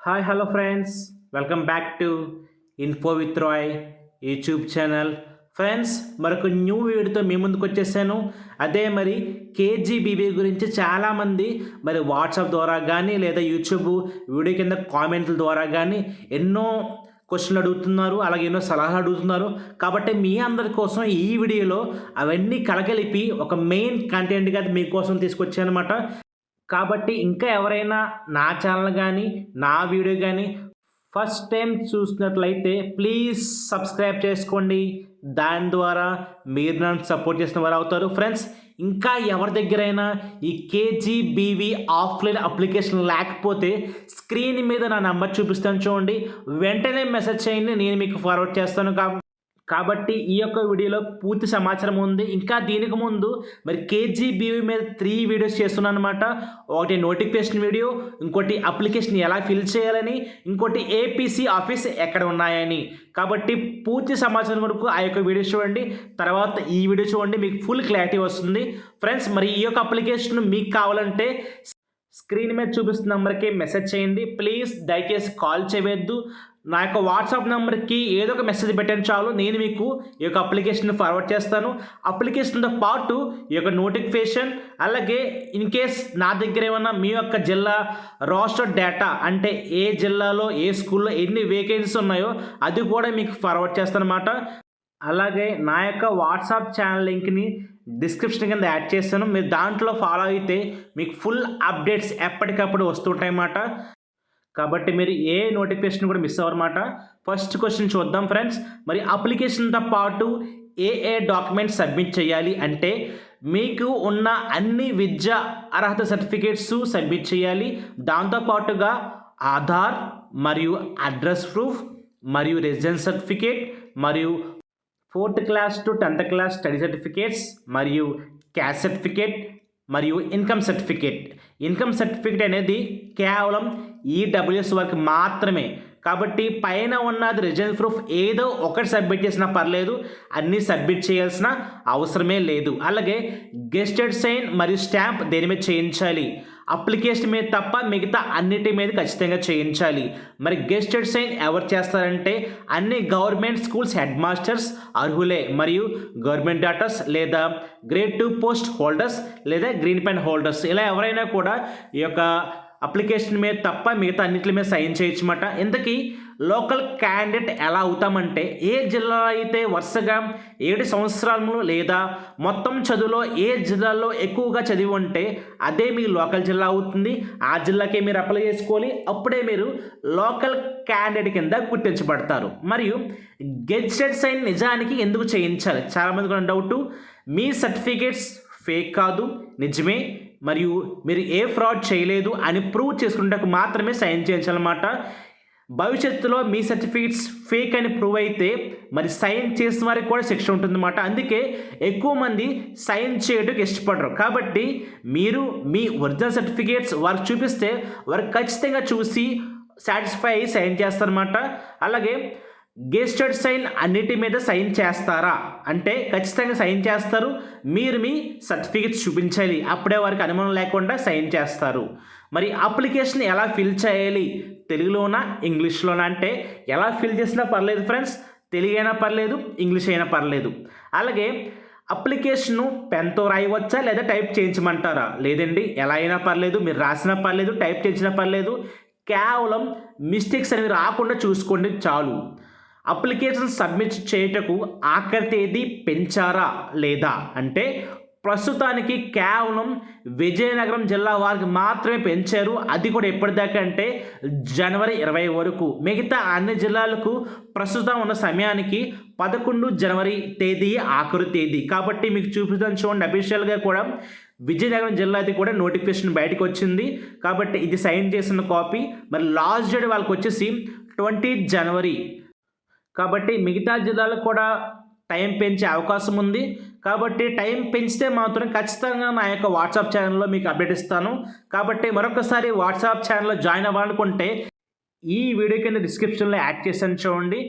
Hi hello friends, welcome back to info with Rai YouTube channel. Friends, మరొక new వీడియోతో మీ ముందుకు వచ్చేసాను. అదే మరి కేజీబీవీ గురించి చాలామంది మరి వాట్సాప్ ద్వారా కానీ లేదా యూట్యూబ్ వీడియో కింద కామెంట్ల ద్వారా కానీ ఎన్నో క్వశ్చన్లు అడుగుతున్నారు, అలాగే ఎన్నో సలహాలు అడుగుతున్నారు. కాబట్టి మీ అందరి కోసం ఈ వీడియోలో అవన్నీ కలగలిపి ఒక మెయిన్ కంటెంట్గా మీకోసం తీసుకొచ్చాను అనమాట. కాబట్టి ఇంకా ఎవరైనా నా ఛానల్ కానీ నా వీడియో కానీ ఫస్ట్ టైం చూసినట్లయితే ప్లీజ్ సబ్స్క్రైబ్ చేసుకోండి. దాని ద్వారా మీరు నన్ను సపోర్ట్ చేసిన వారు అవుతారు. ఫ్రెండ్స్, ఇంకా ఎవరి దగ్గరైనా ఈ కేజీబీవీ ఆఫ్లైన్ అప్లికేషన్ లేకపోతే స్క్రీన్ మీద నా నెంబర్ చూపిస్తాను, చూడండి. వెంటనే మెసేజ్ చేయండి, నేను మీకు ఫార్వర్డ్ చేస్తాను. కాబట్టి ఈ యొక్క వీడియోలో పూర్తి సమాచారం ఉంది. ఇంకా దీనికి ముందు మరి కేజీబీవీ మీద 3 వీడియోస్ చేస్తున్నాను అనమాట. ఒకటి నోటిఫికేషన్ వీడియో, ఇంకోటి అప్లికేషన్ ఎలా ఫిల్ చేయాలని, ఇంకోటి ఏపీసీ ఆఫీస్ ఎక్కడ ఉన్నాయని. కాబట్టి పూర్తి సమాచారం వరకు ఆ యొక్క వీడియో చూడండి, తర్వాత ఈ వీడియో చూడండి, మీకు ఫుల్ క్లారిటీ వస్తుంది. ఫ్రెండ్స్, మరి ఈ యొక్క అప్లికేషన్ మీకు కావాలంటే స్క్రీన్ మీద చూపిస్తున్న నెంబర్కి మెసేజ్ చేయండి. ప్లీజ్ దయచేసి కాల్ చేయవద్దు. నా యొక్క వాట్సాప్ నెంబర్కి ఏదో ఒక మెసేజ్ పెట్టండి చాలు, నేను మీకు ఈ యొక్క అప్లికేషన్ ఫార్వర్డ్ చేస్తాను. అప్లికేషన్తో పాటు ఈ యొక్క నోటిఫికేషన్, అలాగే ఇన్ కేస్ నా దగ్గర ఏమన్నా మీ యొక్క జిల్లా రోస్టర్ డేటా, అంటే ఏ జిల్లాలో ఏ స్కూల్లో ఎన్ని వేకెన్సీస్ ఉన్నాయో అది కూడా మీకు ఫార్వర్డ్ చేస్తాను అన్నమాట. అలాగే నా యొక్క వాట్సాప్ ఛానల్ లింక్ని డిస్క్రిప్షన్ కింద యాడ్ చేస్తాను. మీరు దాంట్లో ఫాలో అయితే మీకు ఫుల్ అప్డేట్స్ ఎప్పటికప్పుడు వస్తుంటాయన్నమాట. కాబట్టి మీరు ఏ నోటిఫికేషన్ కూడా మిస్ అవ్వరన్నమాట. ఫస్ట్ క్వశ్చన్ చూద్దాం ఫ్రెండ్స్. మరి అప్లికేషన్తో పాటు ఏ డాక్యుమెంట్స్ సబ్మిట్ చేయాలి అంటే మీకు ఉన్న అన్ని విద్యా అర్హత సర్టిఫికేట్స్ సబ్మిట్ చేయాలి. దాంతోపాటుగా ఆధార్ మరియు అడ్రస్ ప్రూఫ్ మరియు రెసిడెన్స్ సర్టిఫికేట్ మరియు 4th class to 10th class study certificates మరియు క్యాస్ట్ సర్టిఫికేట్ మరియు ఇన్కమ్ సర్టిఫికేట్. ఇన్కమ్ సర్టిఫికేట్ అనేది కేవలం ఈడబ్ల్యూఎస్ వరకు మాత్రమే. కాబట్టి పైన ఉన్నది రెసిడెన్స్ ప్రూఫ్ ఏదో ఒకటి సబ్మిట్ చేసినా పర్లేదు, అన్నీ సబ్మిట్ చేయాల్సిన అవసరమే లేదు. అలాగే గెస్టెడ్ సైన్ మరియు స్టాంప్ దేని మీద చేయించాలి, అప్లికేషన్ మీద తప్ప మిగతా అన్నిటి మీద ఖచ్చితంగా చేయించాలి. మరి గెస్టెడ్ సైన్ ఎవరు చేస్తారంటే అన్ని గవర్నమెంట్ స్కూల్స్ హెడ్ మాస్టర్స్ అర్హులే, మరియు గవర్నమెంట్ డాటర్స్ లేదా గ్రేడ్ 2 పోస్ట్ హోల్డర్స్ లేదా గ్రీన్ పెన్ హోల్డర్స్, ఇలా ఎవరైనా కూడా ఈ యొక్క అప్లికేషన్ మీద తప్ప మిగతా అన్నింటి మీద సైన్ చేయొచ్చన్నమాట. ఇంతకీ లోకల్ క్యాండిడేట్ ఎలా అవుతామంటే ఏ జిల్లా అయితే వరుసగా 7 సంవత్సరాలు లేదా మొత్తం చదువులో ఏ జిల్లాలో ఎక్కువగా చదివి ఉంటే అదే మీ లోకల్ జిల్లా అవుతుంది. ఆ జిల్లాకే మీరు అప్లై చేసుకోవాలి, అప్పుడే మీరు లోకల్ క్యాండిడేట్ కింద గుర్తించబడతారు. మరియు గెజిటెడ్ సైన్ నిజానికి ఎందుకు చేయించాలి, చాలామంది కూడా డౌట్. మీ సర్టిఫికేట్స్ ఫేక్ కాదు, నిజమే, మరియు మీరు ఏ ఫ్రాడ్ చేయలేదు అని ప్రూవ్ చేసుకుంటే మాత్రమే సైన్ చేయించాలన్నమాట. భవిష్యత్తులో మీ సర్టిఫికేట్స్ ఫేక్ అని ప్రూవ్ అయితే మరి సైన్ చేసిన వారికి కూడా శిక్ష ఉంటుందన్నమాట. అందుకే ఎక్కువ మంది సైన్ చేయడానికి ఇష్టపడరు. కాబట్టి మీరు మీ ఒరిజినల్ సర్టిఫికేట్స్ వారికి చూపిస్తే వారు ఖచ్చితంగా చూసి సాటిస్ఫై అయ్యి సైన్ చేస్తారన్నమాట. అలాగే గెస్టెడ్ సైన్ అన్నిటి మీద సైన్ చేస్తారా అంటే ఖచ్చితంగా సైన్ చేస్తారు. మీరు మీ సర్టిఫికేట్స్ చూపించాలి, అప్పుడే వారికి అనుమానం లేకుండా సైన్ చేస్తారు. మరి అప్లికేషన్ ఎలా ఫిల్ చేయాలి, తెలుగులోనా ఇంగ్లీష్లోనా అంటే ఎలా ఫిల్ చేసినా పర్లేదు ఫ్రెండ్స్, తెలుగు అయినా పర్లేదు, ఇంగ్లీష్ అయినా పర్లేదు. అలాగే అప్లికేషను పెన్తో రాయవచ్చా లేదా టైప్ చేయించమంటారా, లేదండి ఎలా అయినా పర్లేదు, మీరు రాసినా పర్లేదు, టైప్ చేయించినా పర్లేదు, కేవలం మిస్టేక్స్ అనేవి రాకుండా చూసుకోండి చాలు. అప్లికేషన్ సబ్మిట్ చేయటకు ఆఖరి తేదీ పెంచారా లేదా అంటే ప్రస్తుతానికి కేవలం విజయనగరం జిల్లా వారికి మాత్రమే పెంచారు. అది కూడా ఎప్పటిదాకా అంటే జనవరి 20 వరకు. మిగతా అన్ని జిల్లాలకు ప్రస్తుతం ఉన్న సమయానికి 11 జనవరి తేదీ ఆఖరి తేదీ. కాబట్టి మీకు చూపిస్తాను చూడండి, అఫీషియల్గా కూడా విజయనగరం జిల్లాది కూడా నోటిఫికేషన్ బయటకు వచ్చింది. కాబట్టి ఇది సైన్ చేసిన కాపీ. మరి లాస్ట్ డేట్ వాళ్ళకి వచ్చేసి 20 జనవరి. కాబట్టి మిగతా జిల్లాలకు కూడా టైం పెంచే అవకాశం ఉంది. కాబట్టి టైం పెంచితే మాత్రం ఖచ్చితంగా నా యొక్క వాట్సాప్ ఛానల్లో మీకు అప్డేట్ ఇస్తాను. కాబట్టి మరొకసారి వాట్సాప్ ఛానల్లో జాయిన్ అవ్వాలనుకుంటే ఈ వీడియో కింద డిస్క్రిప్షన్లో యాడ్ చేశాను చూడండి.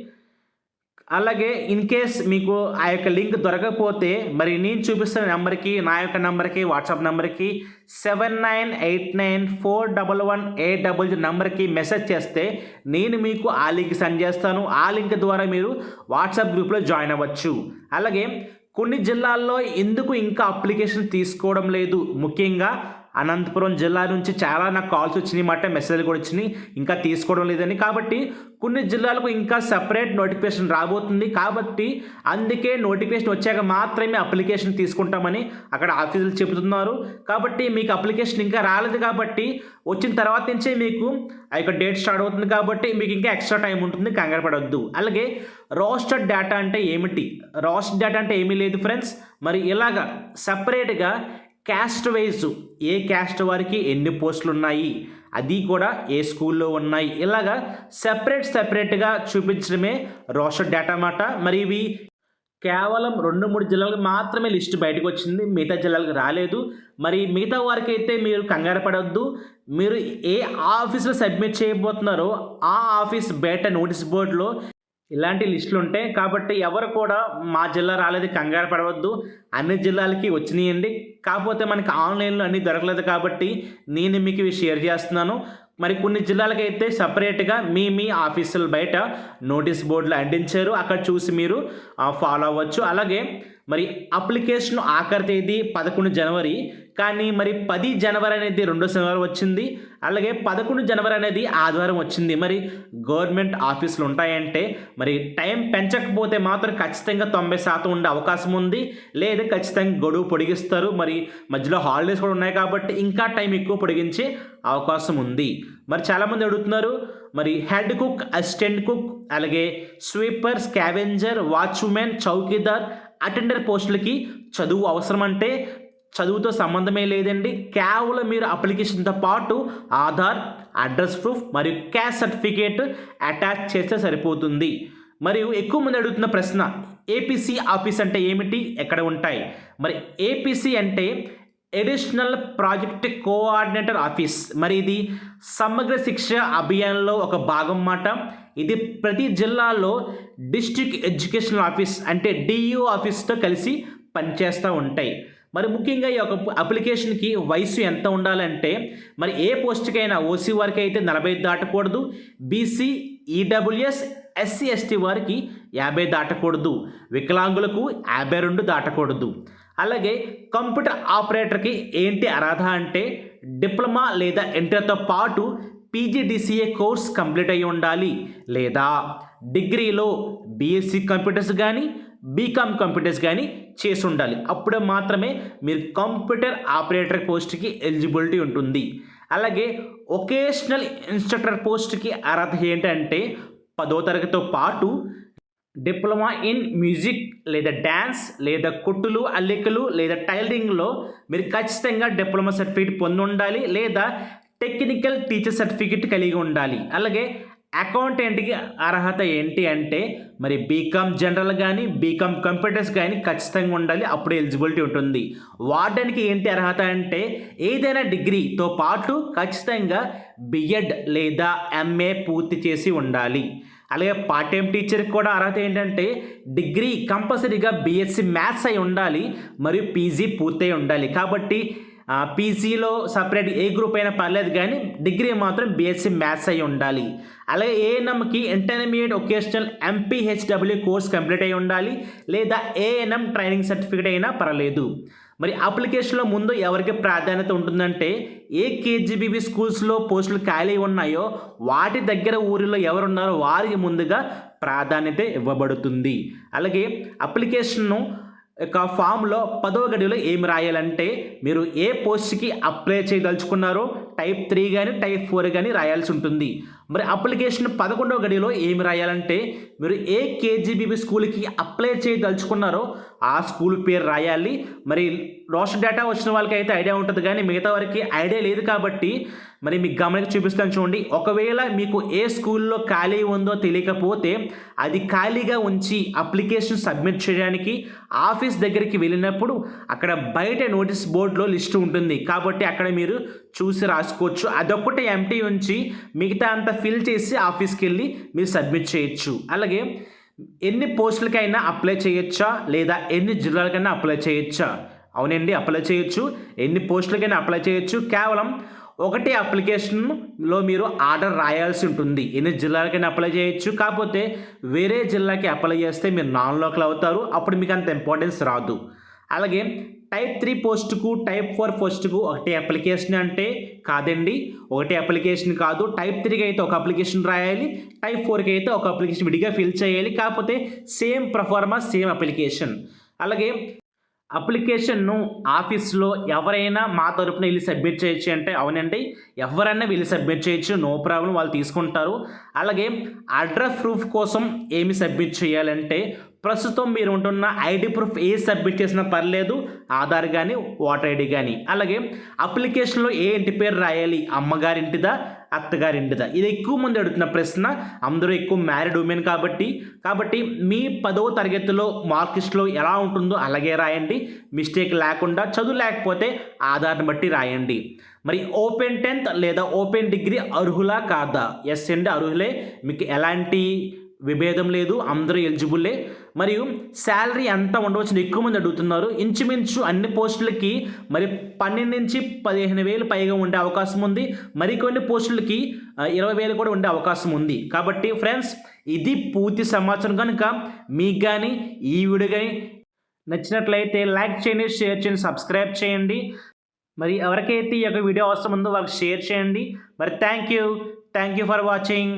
అలాగే ఇన్ కేస్ మీకు ఆ యొక్క లింక్ దొరకకపోతే మరి నేను చూపిస్తున్న నెంబర్కి, నా యొక్క నెంబర్కి, వాట్సాప్ నెంబర్కి 7989411800 నెంబర్కి మెసేజ్ చేస్తే నేను మీకు ఆ లింక్ సెండ్ చేస్తాను. ఆ లింక్ ద్వారా మీరు వాట్సాప్ గ్రూప్లో జాయిన్ అవ్వచ్చు. అలాగే కొన్ని జిల్లాల్లో ఎందుకు ఇంకా అప్లికేషన్ తీసుకోవడం లేదు, ముఖ్యంగా అనంతపురం జిల్లా నుంచి చాలా నాకు కాల్స్ వచ్చినాయి మాట, మెసేజ్లు కూడా వచ్చినాయి, ఇంకా తీసుకోవడం లేదని. కాబట్టి కొన్ని జిల్లాలకు ఇంకా సపరేట్ నోటిఫికేషన్ రాబోతుంది. కాబట్టి అందుకే నోటిఫికేషన్ వచ్చాక మాత్రమే అప్లికేషన్ తీసుకుంటామని అక్కడ ఆఫీసులు చెబుతున్నారు. కాబట్టి మీకు అప్లికేషన్ ఇంకా రాలేదు కాబట్టి వచ్చిన తర్వాత నుంచే మీకు ఆ యొక్క డేట్ స్టార్ట్ అవుతుంది. కాబట్టి మీకు ఇంకా ఎక్స్ట్రా టైం ఉంటుంది, కంగారు పడవద్దు. అలాగే రోస్టర్ డేటా అంటే ఏమిటి? రోస్టర్ డేటా అంటే ఏమీ లేదు ఫ్రెండ్స్. మరి ఇలాగా సపరేట్గా క్యాస్ట్ వైజ్ ఏ క్యాస్ట్ వారికి ఎన్ని పోస్టులు ఉన్నాయి, అది కూడా ఏ స్కూల్లో ఉన్నాయి, ఇలాగా సెపరేట్గా చూపించడమే రోస్టర్ డేటా అన్నమాట. మరి ఇవి కేవలం 2-3 జిల్లాలకు మాత్రమే లిస్ట్ బయటకు వచ్చింది, మిగతా జిల్లాలకు రాలేదు. మరి మిగతా వారికి అయితే మీరు కంగారు పడవద్దు. మీరు ఏ ఆఫీస్లో సబ్మిట్ చేయబోతున్నారో ఆ ఆఫీస్ బయట నోటీస్ బోర్డులో ఇలాంటి లిస్టులు ఉంటాయి. కాబట్టి ఎవరు కూడా మా జిల్లా రాలేదు కంగారు పడవద్దు, అన్ని జిల్లాలకి వచ్చినాయండి. కాకపోతే మనకి ఆన్లైన్లో అన్నీ దొరకలేదు కాబట్టి నేను మీకు ఇవి షేర్ చేస్తున్నాను. మరి కొన్ని జిల్లాలకైతే సపరేట్గా మీ ఆఫీసుల బయట నోటీస్ బోర్డులు అంటించారు, అక్కడ చూసి మీరు ఫాలో అవ్వచ్చు. అలాగే మరి అప్లికేషన్ ఆఖరి తేదీ 11 జనవరి, కానీ మరి 10 జనవరి అనేది 2వ శనివారం వచ్చింది. అలాగే 11 జనవరి అనేది ఆదివారం వచ్చింది. మరి గవర్నమెంట్ ఆఫీసులు ఉంటాయంటే మరి టైం పెంచకపోతే మాత్రం ఖచ్చితంగా 90% ఉండే అవకాశం ఉంది, లేదా ఖచ్చితంగా గడువు పొడిగిస్తారు. మరి మధ్యలో హాలిడేస్ కూడా ఉన్నాయి కాబట్టి ఇంకా టైం ఎక్కువ పొడిగించే అవకాశం ఉంది. మరి చాలామంది అడుగుతున్నారు మరి హెడ్ కుక్, అసిస్టెంట్ కుక్, అలాగే sweeper, scavenger, watchmen, chowkidar, attender పోస్టులకి చదువు అవసరం అంటే చదువుతో సంబంధమే లేదండి. కేవలం మీరు అప్లికేషన్తో పాటు ఆధార్, అడ్రస్ ప్రూఫ్ మరియు క్యాస్ట్ సర్టిఫికేట్ అటాచ్ చేస్తే సరిపోతుంది. మరియు ఎక్కువ మంది అడుగుతున్న ప్రశ్న, ఏపీసీ ఆఫీస్ అంటే ఏమిటి, ఎక్కడ ఉంటాయి? మరి ఏపీసీ అంటే అడిషనల్ ప్రాజెక్ట్ కోఆర్డినేటర్ ఆఫీస్. మరి ఇది సమగ్ర శిక్ష అభియాన్లో ఒక భాగం మాట. ఇది ప్రతి జిల్లాలో డిస్ట్రిక్ట్ ఎడ్యుకేషనల్ ఆఫీస్ అంటే డిఈఓ ఆఫీస్తో కలిసి పనిచేస్తూ ఉంటాయి. మరి ముఖ్యంగా ఈ యొక్క అప్లికేషన్కి వయసు ఎంత ఉండాలంటే మరి ఏ పోస్ట్కైనా ఓసీ వారికి అయితే 40 దాటకూడదు, బీసీ, ఈడబ్ల్యూఎస్, ఎస్సీ, ఎస్టీ వారికి 50 దాటకూడదు, వికలాంగులకు 52 దాటకూడదు. అలాగే కంప్యూటర్ ఆపరేటర్కి ఏంటి అర్హత అంటే డిప్లొమా లేదా ఇంటర్తో పాటు పీజీడీసీఏ కోర్స్ కంప్లీట్ అయి ఉండాలి, లేదా డిగ్రీలో బీఎస్సీ కంప్యూటర్స్ కానీ బీకామ్ కంప్యూటర్స్ కానీ చేసి ఉండాలి. అప్పుడే మాత్రమే మీరు కంప్యూటర్ ఆపరేటర్ పోస్ట్కి ఎలిజిబిలిటీ ఉంటుంది. అలాగే వొకేషనల్ ఇన్స్ట్రక్టర్ పోస్ట్కి అర్హత ఏంటంటే 10వ తరగతితో పాటు డిప్లొమా ఇన్ మ్యూజిక్ లేదా డ్యాన్స్ లేదా కుట్టులు, అల్లికలు లేదా టైలరింగ్లో మీరు ఖచ్చితంగా డిప్లొమా సర్టిఫికేట్ పొంది ఉండాలి, లేదా టెక్నికల్ టీచర్ సర్టిఫికేట్ కలిగి ఉండాలి. అలాగే అకౌంటెంట్కి అర్హత ఏంటి అంటే మరి బీకామ్ జనరల్ కానీ బీకామ్ కంప్యూటర్స్ కానీ ఖచ్చితంగా ఉండాలి, అప్పుడు ఎలిజిబిలిటీ ఉంటుంది. వార్డెన్కి ఏంటి అర్హత అంటే ఏదైనా డిగ్రీతో పాటు ఖచ్చితంగా బిఎడ్ లేదా ఎంఏ పూర్తి చేసి ఉండాలి. అలాగే పార్ట్ టైం టీచర్కి కూడా అర్హత ఏంటంటే డిగ్రీ కంపల్సరీగా బీఎస్సీ మ్యాథ్స్ అయి ఉండాలి మరియు పీజీ పూర్తయి ఉండాలి. కాబట్టి పీజీలో సపరేట్ ఏ గ్రూప్ అయినా పర్లేదు కానీ డిగ్రీ మాత్రం బీఎస్సీ మ్యాథ్స్ అయి ఉండాలి. అలాగే ఏఎన్ఎంకి intermediate vocational MPHW course complete అయి ఉండాలి, లేదా ఏఎన్ఎం ట్రైనింగ్ సర్టిఫికేట్ అయినా పర్లేదు. మరి అప్లికేషన్లో ముందు ఎవరికి ప్రాధాన్యత ఉంటుందంటే ఏ కేజీబీబీ స్కూల్స్లో పోస్టులు ఖాళీ ఉన్నాయో వాటి దగ్గర ఊరిలో ఎవరున్నారో వారికి ముందుగా ప్రాధాన్యత ఇవ్వబడుతుంది. అలాగే అప్లికేషన్ను యొక్క ఫామ్లో 10వ గడిలో ఏమి రాయాలంటే మీరు ఏ పోస్ట్కి అప్లై చేయదలుచుకున్నారో టైప్ 3 కానీ టైప్ 4 కానీ రాయాల్సి ఉంటుంది. మరి అప్లికేషన్ 11వ గడిలో ఏమి రాయాలంటే మీరు ఏ కేజీబీబీ స్కూల్కి అప్లై చేయదలుచుకున్నారో ఆ స్కూల్ పేరు రాయాలి. మరి రోస్టర్ డేటా వచ్చిన వాళ్ళకి అయితే ఐడియా ఉంటుంది కానీ మిగతా వారికి ఐడియా లేదు కాబట్టి మరి మీకు గమనించి చూపిస్తాను చూడండి. ఒకవేళ మీకు ఏ స్కూల్లో ఖాళీ ఉందో తెలియకపోతే అది ఖాళీగా ఉంచి అప్లికేషన్ సబ్మిట్ చేయడానికి ఆఫీస్ దగ్గరికి వెళ్ళినప్పుడు అక్కడ బయట నోటీస్ బోర్డులో లిస్ట్ ఉంటుంది కాబట్టి అక్కడ మీరు చూసి రాసుకోవచ్చు. అదొక్కటే ఎంటీ ఉంచి మిగతా అంతా ఫిల్ చేసి ఆఫీస్కి వెళ్ళి మీరు సబ్మిట్ చేయొచ్చు. అలాగే ఎన్ని పోస్టులకైనా అప్లై చేయొచ్చా లేదా ఎన్ని జిల్లాలకైనా అప్లై చేయొచ్చా? అవునండి, అప్లై చేయొచ్చు. ఎన్ని పోస్టులకైనా అప్లై చేయొచ్చు. కేవలం ఒకటే అప్లికేషన్లో మీరు ఆర్డర్ రాయాల్సి ఉంటుంది. ఎన్ని జిల్లాలకైనా అప్లై చేయొచ్చు. కాకపోతే వేరే జిల్లాకి అప్లై చేస్తే మీరు నాన్ లోకల్ అవుతారు. అప్పుడు మీకు అంత ఇంపార్టెన్స్ రాదు. అలాగే టైప్ 3 పోస్టుకు, టైప్ 4 పోస్టుకు ఒకటే అప్లికేషన్ అంటే కాదండి. ఒకటే అప్లికేషన్ కాదు. టైప్ 3కి అయితే ఒక అప్లికేషన్ రాయాలి. టైప్ 4కి అయితే ఒక అప్లికేషన్ విడిగా ఫిల్ చేయాలి. కాకపోతే సేమ్ ప్రొఫార్మా, సేమ్ అప్లికేషన్. అలాగే అప్లికేషన్ను ఆఫీస్లో ఎవరైనా మా తరపున వెళ్ళి సబ్మిట్ చేయొచ్చు అంటే అవునండి, ఎవరైనా వెళ్ళి సబ్మిట్ చేయొచ్చు. నో ప్రాబ్లం, వాళ్ళు తీసుకుంటారు. అలాగే అడ్రస్ ప్రూఫ్ కోసం ఏమి సబ్మిట్ చేయాలంటే ప్రస్తుతం మీరు ఉంటున్న ఐడి ప్రూఫ్ ఏ సబ్మిట్ చేసినా పర్లేదు. ఆధార్ కానీ ఓటర్ ఐడి కానీ. అలాగే అప్లికేషన్లో ఏ ఇంటి పేరు రాయాలి? అమ్మగారింటిదా, అత్తగారింటిదా? ఇది ఎక్కువ మంది అడుగుతున్న ప్రశ్న. అందరూ ఎక్కువ మ్యారీడ్ ఉమెన్ కాబట్టి మీ 10వ తరగతిలో మార్క్ లిస్ట్లో ఎలా ఉంటుందో అలాగే రాయండి. మిస్టేక్ లేకుండా. చదువు లేకపోతే ఆధార్ని బట్టి రాయండి. మరి ఓపెన్ 10th లేదా ఓపెన్ డిగ్రీ అర్హులా కాదా? ఎస్ అండి, అర్హులే. మీకు ఎలాంటి విభేదం లేదు, అందరూ ఎలిజిబుల్లే. మరియు శాలరీ ఎంత ఉండవచ్చని ఎక్కువ మంది అడుగుతున్నారు. ఇంచుమించు అన్ని పోస్టులకి మరి 12 నుంచి 15,000 పైగా ఉండే అవకాశం ఉంది. మరికొన్ని పోస్టులకి 20,000 కూడా ఉండే అవకాశం ఉంది. కాబట్టి ఫ్రెండ్స్, ఇది పూర్తి సమాచారం. కనుక మీకు కానీ ఈ వీడియో కానీ నచ్చినట్లయితే లైక్ చేయండి, షేర్ చేయండి, సబ్స్క్రైబ్ చేయండి. మరి ఎవరికైతే ఈ యొక్క వీడియో అవసరం ఉందో వాళ్ళకి షేర్ చేయండి. మరి థ్యాంక్ యూ ఫర్ వాచింగ్.